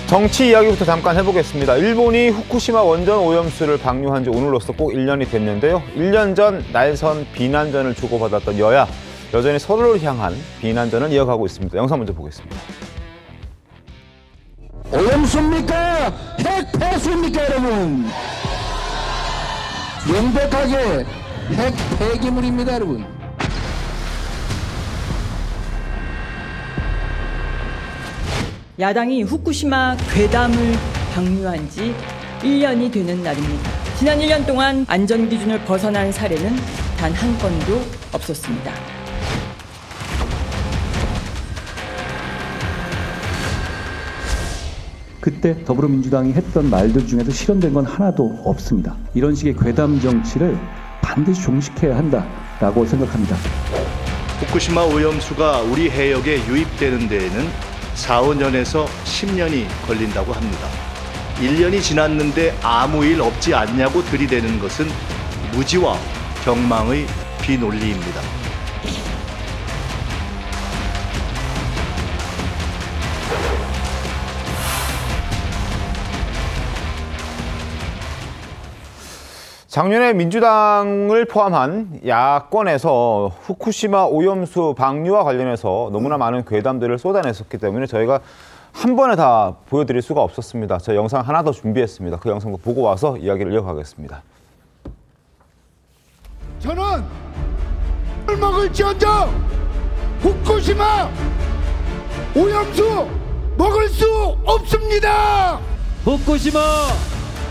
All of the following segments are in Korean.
정치 이야기부터 잠깐 해보겠습니다. 일본이 후쿠시마 원전 오염수를 방류한 지 오늘로써 꼭 1년이 됐는데요. 1년 전 날선 비난전을 주고받았던 여야, 여전히 서로를 향한 비난전을 이어가고 있습니다. 영상 먼저 보겠습니다. 오염수입니까? 핵 폐수입니까, 여러분? 명백하게 핵 폐기물입니다, 여러분. 야당이 후쿠시마 괴담을 방류한 지 1년이 되는 날입니다. 지난 1년 동안 안전기준을 벗어난 사례는 단 한 건도 없었습니다. 그때 더불어민주당이 했던 말들 중에서 실현된 건 하나도 없습니다. 이런 식의 괴담 정치를 반드시 종식해야 한다라고 생각합니다. 후쿠시마 오염수가 우리 해역에 유입되는 데에는 4, 5년에서 10년이 걸린다고 합니다. 1년이 지났는데 아무 일 없지 않냐고 들이대는 것은 무지와 경망의 비논리입니다. 작년에 민주당을 포함한 야권에서 후쿠시마 오염수 방류와 관련해서 너무나 많은 괴담들을 쏟아냈었기 때문에 저희가 한 번에 다 보여드릴 수가 없었습니다. 저희 영상 하나 더 준비했습니다. 그 영상도 보고 와서 이야기를 이어가겠습니다. 저는 먹을지언정 후쿠시마 오염수 먹을 수 없습니다. 후쿠시마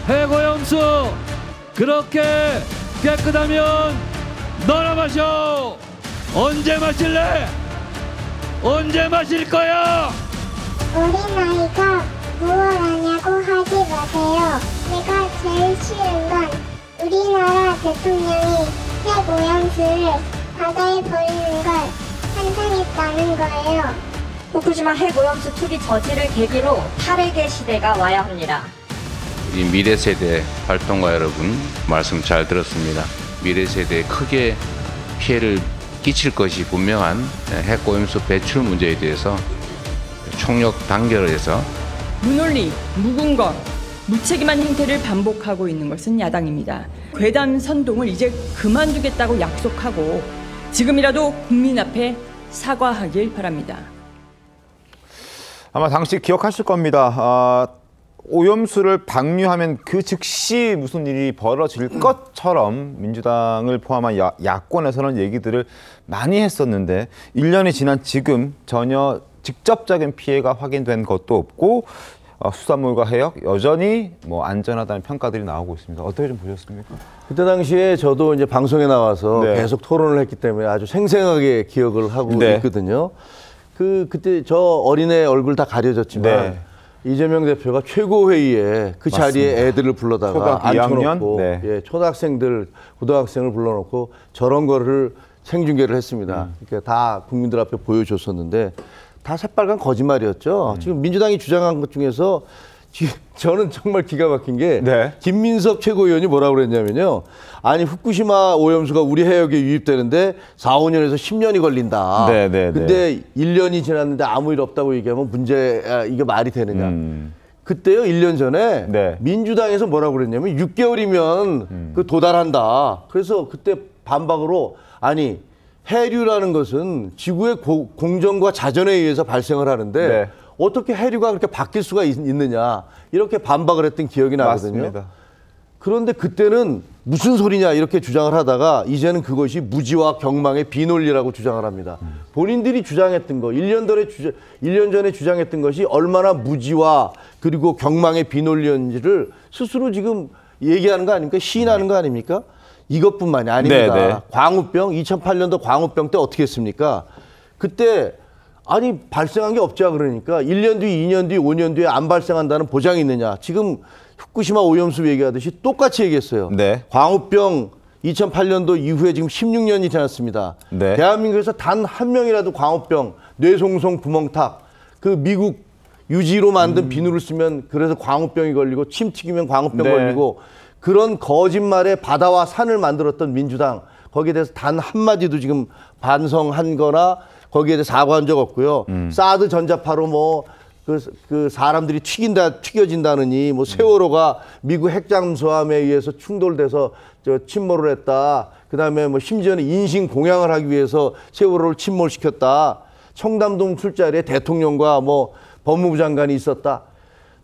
핵오염수 그렇게 깨끗하면 너나 마셔. 언제 마실래? 언제 마실 거야? 어린 아이가 무얼 하냐고 하지 마세요. 내가 제일 싫은 건 우리나라 대통령이 핵오염수를 바다에 버리는 걸 찬성했다는 거예요. 후쿠시마 핵오염수 투기 저지를 계기로 탈핵의 시대가 와야 합니다. 이 미래 세대 활동가 여러분 말씀 잘 들었습니다. 미래 세대에 크게 피해를 끼칠 것이 분명한 핵오염수 배출 문제에 대해서 총력 단결을 해서 무논리, 무근거, 무책임한 행태를 반복하고 있는 것은 야당입니다. 괴담 선동을 이제 그만두겠다고 약속하고 지금이라도 국민 앞에 사과하길 바랍니다. 아마 당시 기억하실 겁니다. 오염수를 방류하면 그 즉시 무슨 일이 벌어질 것처럼 민주당을 포함한 야권에서는 얘기들을 많이 했었는데 1년이 지난 지금 전혀 직접적인 피해가 확인된 것도 없고 수산물과 해역 여전히 안전하다는 평가들이 나오고 있습니다. 어떻게 좀 보셨습니까? 그때 당시에 저도 이제 방송에 나와서 네. 계속 토론을 했기 때문에 아주 생생하게 기억을 하고 네. 있거든요. 그때 저 어린애 얼굴 다 가려졌지만 네. 이재명 대표가 최고회의에 그 맞습니다. 자리에 애들을 불러다가 앉혀놓고 네. 예, 초등학생들, 고등학생을 불러놓고 저런 거를 생중계를 했습니다. 그러니까 다 국민들 앞에 보여줬었는데 다 새빨간 거짓말이었죠. 지금 민주당이 주장한 것 중에서 저는 정말 기가 막힌 게 네. 김민석 최고위원이 뭐라고 그랬냐면요. 아니 후쿠시마 오염수가 우리 해역에 유입되는데 4, 5년에서 10년이 걸린다. 네, 네, 근데 1년이 지났는데 아무 일 없다고 얘기하면 이게 말이 되느냐. 그때요 1년 전에 네. 민주당에서 뭐라고 그랬냐면 6개월이면 도달한다. 그래서 그때 반박으로 아니 해류라는 것은 지구의 공정과 자전에 의해서 발생을 하는데 네. 어떻게 해류가 그렇게 바뀔 수가 있느냐 이렇게 반박을 했던 기억이 나거든요. 맞습니다. 그런데 그때는 무슨 소리냐 이렇게 주장을 하다가 이제는 그것이 무지와 경망의 비논리라고 주장을 합니다. 본인들이 주장했던 거 1년 전에 주장했던 것이 얼마나 무지와 그리고 경망의 비논리였는지를 스스로 지금 얘기하는 거 아닙니까? 시인하는 거 아닙니까? 이것뿐만이 아닙니다. 네네. 광우병 2008년도 광우병 때 어떻게 했습니까? 그때 아니 발생한 게 없자 그러니까 1년 뒤, 2년 뒤, 5년 뒤에 안 발생한다는 보장이 있느냐. 지금 후쿠시마 오염수 얘기하듯이 똑같이 얘기했어요. 네. 광우병 2008년도 이후에 지금 16년이 지났습니다. 네. 대한민국에서 단 한 명이라도 광우병, 뇌송송 구멍탁, 그 미국 유지로 만든 비누를 쓰면 그래서 광우병이 걸리고 침 튀기면 광우병 네. 걸리고 그런 거짓말에 바다와 산을 만들었던 민주당 거기에 대해서 단 한마디도 지금 반성한 거나 거기에 대해 사과한 적 없고요. 사드 전자파로 그 사람들이 튀겨진다느니 뭐 세월호가 미국 핵잠수함에 의해서 충돌돼서 침몰을 했다. 그다음에 뭐 심지어는 인신 공양을 하기 위해서 세월호를 침몰시켰다. 청담동 술자리에 대통령과 뭐 법무부 장관이 있었다.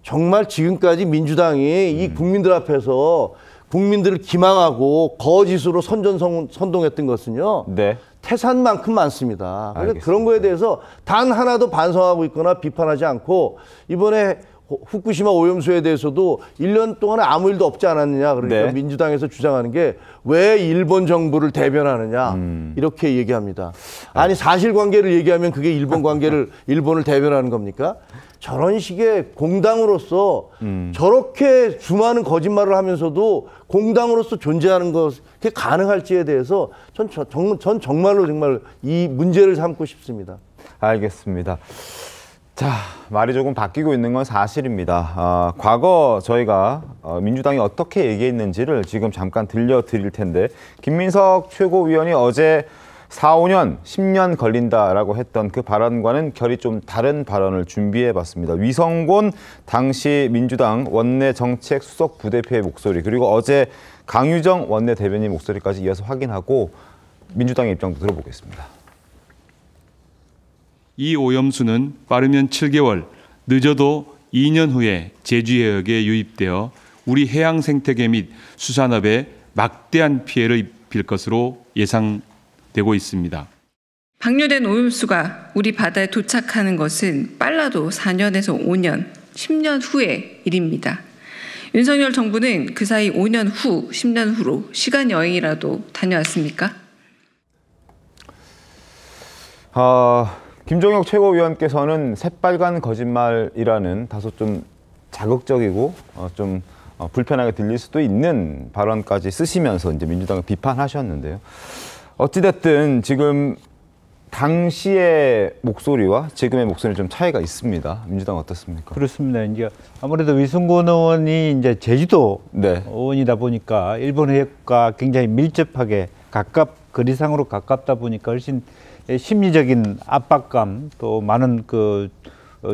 정말 지금까지 민주당이 이 국민들 앞에서 국민들을 기망하고 거짓으로 선동했던 것은요. 네. 태산만큼 많습니다. 그래서 그런 거에 대해서 단 하나도 반성하고 있거나 비판하지 않고 이번에 후쿠시마 오염수에 대해서도 1년 동안에 아무 일도 없지 않았느냐. 그러니까 네. 민주당에서 주장하는 게 왜 일본 정부를 대변하느냐. 이렇게 얘기합니다. 아니 사실관계를 얘기하면 그게 일본을 대변하는 겁니까? 저런 식의 공당으로서 저렇게 수많은 거짓말을 하면서도 공당으로서 존재하는 것, 그게 가능할지에 대해서 전 정말로 이 문제를 삼고 싶습니다. 알겠습니다. 자, 말이 조금 바뀌고 있는 건 사실입니다. 과거 저희가 민주당이 어떻게 얘기했는지를 지금 잠깐 들려드릴 텐데, 김민석 최고위원이 어제 4, 5년, 10년 걸린다라고 했던 그 발언과는 결이 좀 다른 발언을 준비해봤습니다. 위성곤 당시 민주당 원내정책수석 부대표의 목소리, 그리고 어제 강유정 원내대변인 목소리까지 이어서 확인하고 민주당의 입장도 들어보겠습니다. 이 오염수는 빠르면 7개월, 늦어도 2년 후에 제주 해역에 유입되어 우리 해양 생태계 및 수산업에 막대한 피해를 입힐 것으로 예상되고 있습니다. 방류된 오염수가 우리 바다에 도착하는 것은 빨라도 4년에서 5년, 10년 후의 일입니다. 윤석열 정부는 그 사이 5년 후, 10년 후로 시간 여행이라도 다녀왔습니까? 김종혁 최고위원께서는 새빨간 거짓말이라는 다소 좀 자극적이고 좀 불편하게 들릴 수도 있는 발언까지 쓰시면서 이제 민주당을 비판하셨는데요. 어찌됐든 지금 당시의 목소리와 지금의 목소리는 좀 차이가 있습니다. 민주당 어떻습니까? 그렇습니다. 이제 아무래도 위성곤 의원이 이제 제주도 네. 의원이다 보니까 일본 해역과 굉장히 밀접하게 거리상으로 가깝다 보니까 훨씬 심리적인 압박감, 또 많은 그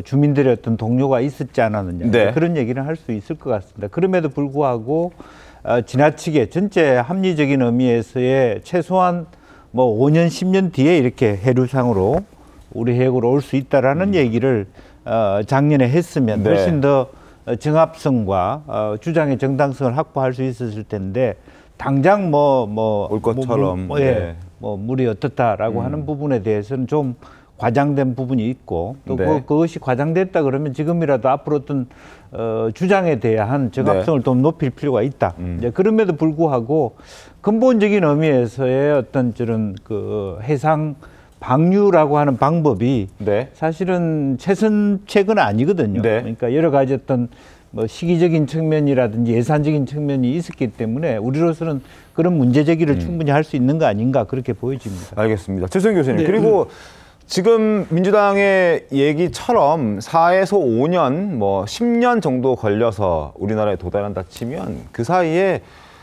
주민들의 어떤 동료가 있었지 않았느냐. 네. 그런 얘기를 할 수 있을 것 같습니다. 그럼에도 불구하고 지나치게 전체 합리적인 의미에서의 최소한 뭐 5년, 10년 뒤에 이렇게 해류상으로 우리 해역으로 올 수 있다라는 얘기를 작년에 했으면 네. 훨씬 더 정합성과 주장의 정당성을 확보할 수 있었을 텐데, 당장 올 것처럼 물이 어떻다라고 하는 부분에 대해서는 좀 과장된 부분이 있고, 또 네. 그것이 과장됐다 그러면 지금이라도 앞으로 어떤 주장에 대한 정합성을 좀 높일 필요가 있다. 이제 그럼에도 불구하고 근본적인 의미에서의 어떤 저런 그 해상 방류라고 하는 방법이 네. 사실은 최선책은 아니거든요. 네. 그러니까 여러 가지 어떤 뭐 시기적인 측면이라든지 예산적인 측면이 있었기 때문에 우리로서는 그런 문제 제기를 충분히 할 수 있는 거 아닌가, 그렇게 보여집니다. 알겠습니다. 최수영 교수님. 네. 그리고 지금 민주당의 얘기처럼 4에서 5년, 뭐 10년 정도 걸려서 우리나라에 도달한다 치면 그 사이에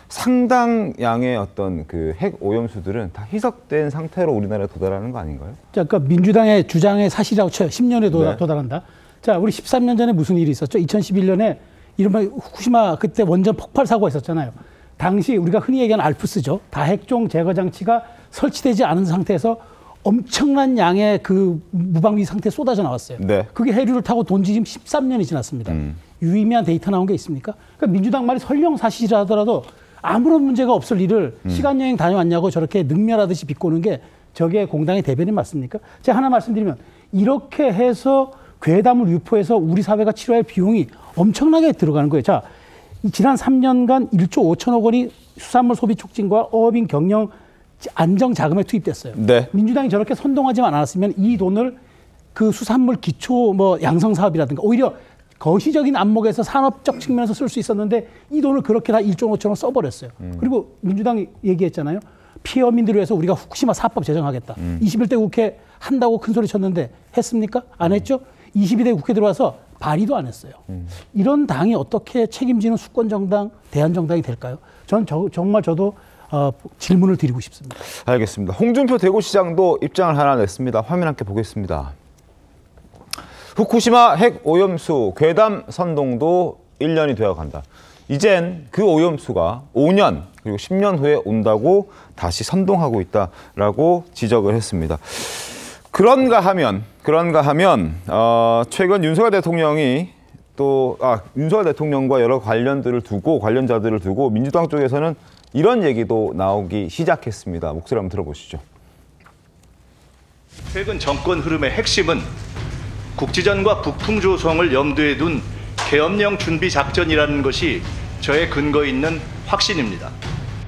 상당량의 어떤 그 핵 오염수들은 다 희석된 상태로 우리나라에 도달하는 거 아닌가요? 자, 그러니까 민주당의 주장의 사실이라고 쳐요. 10년에 도달한다. 자, 우리 13년 전에 무슨 일이 있었죠? 2011년에 이른바 후쿠시마 그때 원전 폭발 사고가 있었잖아요. 당시 우리가 흔히 얘기하는 알프스죠. 다핵종 제거 장치가 설치되지 않은 상태에서 엄청난 양의 그 무방비 상태에 쏟아져 나왔어요. 네. 그게 해류를 타고 돈 지 지금 13년이 지났습니다. 유의미한 데이터 나온 게 있습니까? 그러니까 민주당 말이 설령 사실이라 하더라도 아무런 문제가 없을 일을 시간 여행 다녀왔냐고 저렇게 능멸하듯이 비꼬는 게 저게 공당의 대변인 맞습니까? 제가 하나 말씀드리면, 이렇게 해서 괴담을 유포해서 우리 사회가 치러야 할 비용이 엄청나게 들어가는 거예요. 자, 지난 3년간 1조 5천억 원이 수산물 소비 촉진과 어업인 경영 안정 자금에 투입됐어요. 네. 민주당이 저렇게 선동하지만 않았으면 이 돈을 그 수산물 기초 뭐 양성 사업이라든가 오히려 거시적인 안목에서 산업적 측면에서 쓸 수 있었는데 이 돈을 그렇게 다 1조 5천억 써버렸어요. 그리고 민주당이 얘기했잖아요. 피해민들을 위해서 우리가 후쿠시마 사법 제정하겠다. 21대 국회 한다고 큰 소리 쳤는데 했습니까? 안 했죠? 22대 국회 들어와서 발의도 안 했어요. 이런 당이 어떻게 책임지는 수권정당, 대한정당이 될까요? 전 정말 저도 질문을 드리고 싶습니다. 알겠습니다. 홍준표 대구시장도 입장을 하나 냈습니다. 화면 함께 보겠습니다. 후쿠시마 핵 오염수 괴담 선동도 1년이 되어간다. 이젠 그 오염수가 5년 그리고 10년 후에 온다고 다시 선동하고 있다라고 지적을 했습니다. 그런가 하면 최근 윤석열 대통령이 윤석열 대통령과 여러 관련자들을 두고 민주당 쪽에서는 이런 얘기도 나오기 시작했습니다. 목소리 한번 들어보시죠. 최근 정권 흐름의 핵심은 국지전과 북풍 조성을 염두에 둔 계엄령 준비 작전이라는 것이 저의 근거 있는 확신입니다.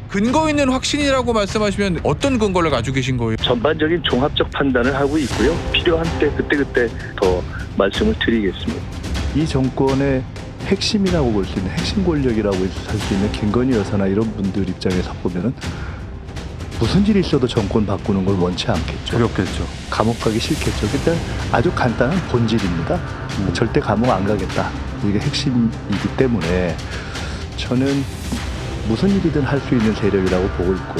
근거 있는 확신이라고 말씀하시면 어떤 근거를 가지고 계신 거예요? 전반적인 종합적 판단을 하고 있고요. 필요한 때 그때 더 말씀을 드리겠습니다. 이 정권의 핵심이라고 볼 수 있는 핵심 권력이라고 할 수 있는 김건희 여사나 이런 분들 입장에서 보면은 무슨 일이 있어도 정권 바꾸는 걸 원치 않겠죠. 어렵겠죠. 감옥 가기 싫겠죠. 일단 아주 간단한 본질입니다. 절대 감옥 안 가겠다. 이게 핵심이기 때문에 저는 무슨 일이든 할 수 있는 세력이라고 보고 있고.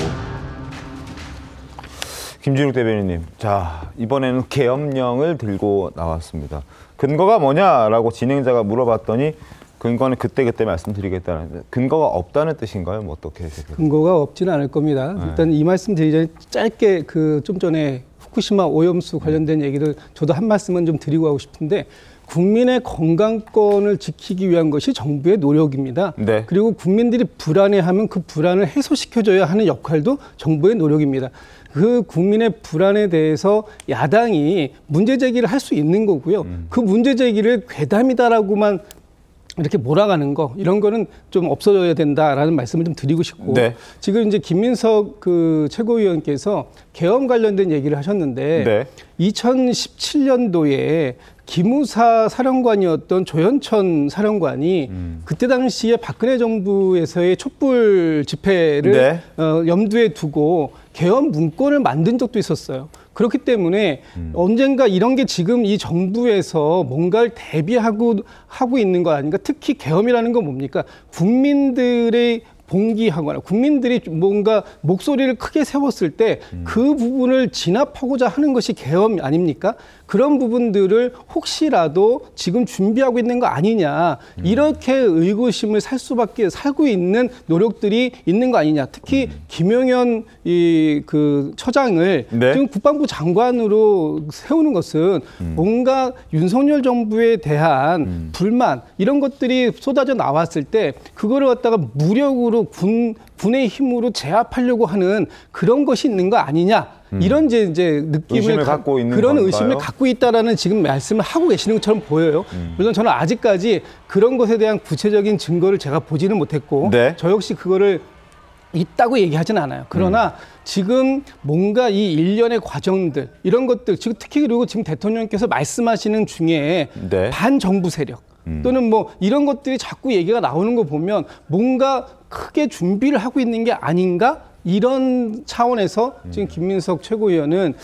김진욱 대변인님, 자 이번에는 계엄령을 들고 나왔습니다. 근거가 뭐냐라고 진행자가 물어봤더니 근거는 그때 말씀드리겠다는 근거가 없다는 뜻인가요? 뭐 어떻게 해석해요? 근거가 없지는 않을 겁니다. 네. 일단 이 말씀 드리기 전에 짧게 좀 전에 후쿠시마 오염수 관련된 얘기를 저도 한 말씀은 좀 드리고 하고 싶은데 국민의 건강권을 지키기 위한 것이 정부의 노력입니다. 네. 그리고 국민들이 불안해하면 그 불안을 해소시켜줘야 하는 역할도 정부의 노력입니다. 그 국민의 불안에 대해서 야당이 문제 제기를 할 수 있는 거고요. 그 문제 제기를 괴담이다라고만 이렇게 몰아가는 거 이런 거는 좀 없어져야 된다라는 말씀을 좀 드리고 싶고 네. 지금 이제 김민석 최고위원께서 계엄 관련된 얘기를 하셨는데 네. 2017년도에 기무사 사령관이었던 조현천 사령관이 그때 당시에 박근혜 정부에서의 촛불 집회를 네. 염두에 두고 계엄 문건을 만든 적도 있었어요. 그렇기 때문에 언젠가 이런 게 지금 이 정부에서 뭔가를 대비하고 하고 있는 거 아닌가? 특히 계엄이라는 건 뭡니까? 국민들의 봉기하거나 국민들이 뭔가 목소리를 크게 세웠을 때 그 부분을 진압하고자 하는 것이 계엄 아닙니까? 그런 부분들을 혹시라도 지금 준비하고 있는 거 아니냐 이렇게 의구심을 살고 있는 노력들이 있는 거 아니냐. 특히 김용현 처장을 네. 지금 국방부 장관으로 세우는 것은 뭔가 윤석열 정부에 대한 불만 이런 것들이 쏟아져 나왔을 때 그거를 갖다가 무력으로 군의 힘으로 제압하려고 하는 그런 것이 있는 거 아니냐. 이런 이제 느낌을 갖고 있는 그런 건가요? 의심을 갖고 있다라는 지금 말씀을 하고 계시는 것처럼 보여요. 물론 저는 아직까지 그런 것에 대한 구체적인 증거를 제가 보지는 못했고 네. 저 역시 그거를 있다고 얘기하진 않아요. 그러나 지금 뭔가 이 일련의 과정들 이런 것들 지금 특히 그리고 지금 대통령께서 말씀하시는 중에 네. 반정부 세력 또는 뭐 이런 것들이 자꾸 얘기가 나오는 거 보면 뭔가 크게 준비를 하고 있는 게 아닌가? 이런 차원에서 지금 김민석 최고위원은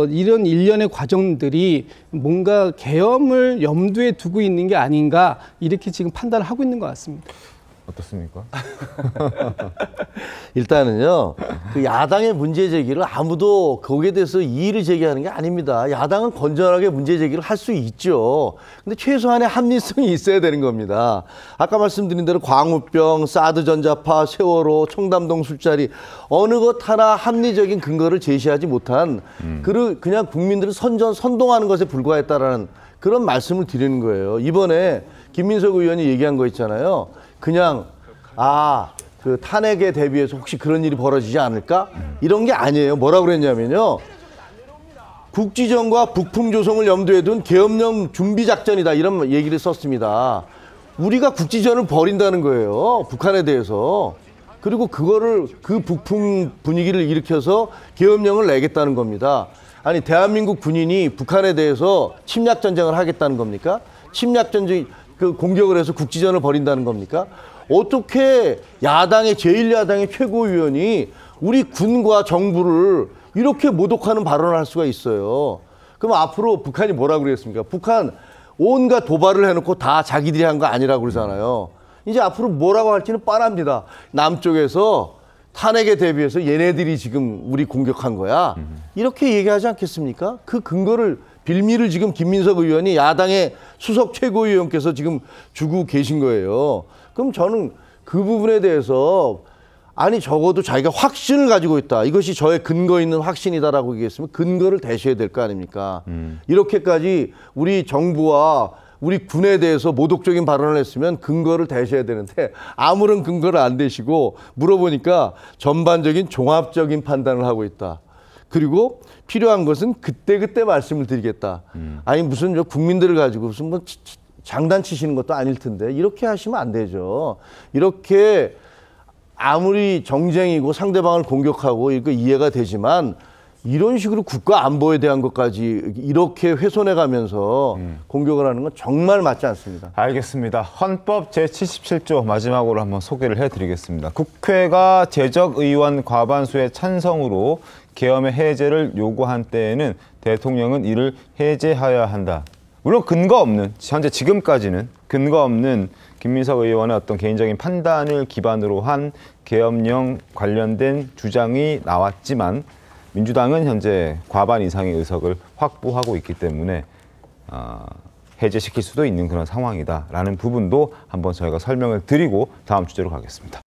이런 일련의 과정들이 뭔가 계엄을 염두에 두고 있는 게 아닌가 이렇게 지금 판단을 하고 있는 것 같습니다. 어떻습니까? 일단은요, 그 야당의 문제 제기를 아무도 거기에 대해서 이의를 제기하는 게 아닙니다. 야당은 건전하게 문제 제기를 할 수 있죠. 근데 최소한의 합리성이 있어야 되는 겁니다. 아까 말씀드린 대로 광우병, 사드 전자파, 세월호, 청담동 술자리 어느 것 하나 합리적인 근거를 제시하지 못한 그냥 국민들을 선동하는 것에 불과했다라는 그런 말씀을 드리는 거예요. 이번에 김민석 의원이 얘기한 거 있잖아요. 그냥 그 탄핵에 대비해서 혹시 그런 일이 벌어지지 않을까? 이런 게 아니에요. 뭐라고 그랬냐면요. 국지전과 북풍 조성을 염두에 둔 계엄령 준비 작전이다. 이런 얘기를 썼습니다. 우리가 국지전을 벌인다는 거예요. 북한에 대해서. 그리고 그 북풍 분위기를 일으켜서 계엄령을 내겠다는 겁니다. 아니 대한민국 군인이 북한에 대해서 침략 전쟁을 하겠다는 겁니까? 침략 전쟁 공격을 해서 국지전을 벌인다는 겁니까? 어떻게 제1야당의 최고위원이 우리 군과 정부를 이렇게 모독하는 발언을 할 수가 있어요? 그럼 앞으로 북한이 뭐라고 그랬습니까? 북한 온갖 도발을 해놓고 다 자기들이 한 거 아니라고 그러잖아요. 이제 앞으로 뭐라고 할지는 뻔합니다. 남쪽에서 탄핵에 대비해서 얘네들이 지금 우리 공격한 거야. 이렇게 얘기하지 않겠습니까? 그 근거를 빌미를 지금 김민석 의원이 야당의 수석 최고위원께서 지금 주고 계신 거예요. 그럼 저는 그 부분에 대해서 아니 적어도 자기가 확신을 가지고 있다. 이것이 저의 근거 있는 확신이다라고 얘기했으면 근거를 대셔야 될 거 아닙니까? 이렇게까지 우리 정부와 우리 군에 대해서 모독적인 발언을 했으면 근거를 대셔야 되는데 아무런 근거를 안 대시고 물어보니까 전반적인 종합적인 판단을 하고 있다. 그리고 필요한 것은 그때그때 말씀을 드리겠다. 아니 무슨 국민들을 가지고 무슨 뭐 장난치시는 것도 아닐 텐데 이렇게 하시면 안 되죠. 이렇게 아무리 정쟁이고 상대방을 공격하고 이거 이해가 되지만 이런 식으로 국가 안보에 대한 것까지 이렇게 훼손해 가면서 공격을 하는 건 정말 맞지 않습니다. 알겠습니다. 헌법 제77조 마지막으로 한번 소개를 해드리겠습니다. 국회가 재적의원 과반수의 찬성으로 계엄의 해제를 요구한 때에는 대통령은 이를 해제하여야 한다. 물론 근거 없는, 현재 지금까지는 근거 없는 김민석 의원의 어떤 개인적인 판단을 기반으로 한 계엄령 관련된 주장이 나왔지만 민주당은 현재 과반 이상의 의석을 확보하고 있기 때문에 해제시킬 수도 있는 그런 상황이다라는 부분도 한번 저희가 설명을 드리고 다음 주제로 가겠습니다.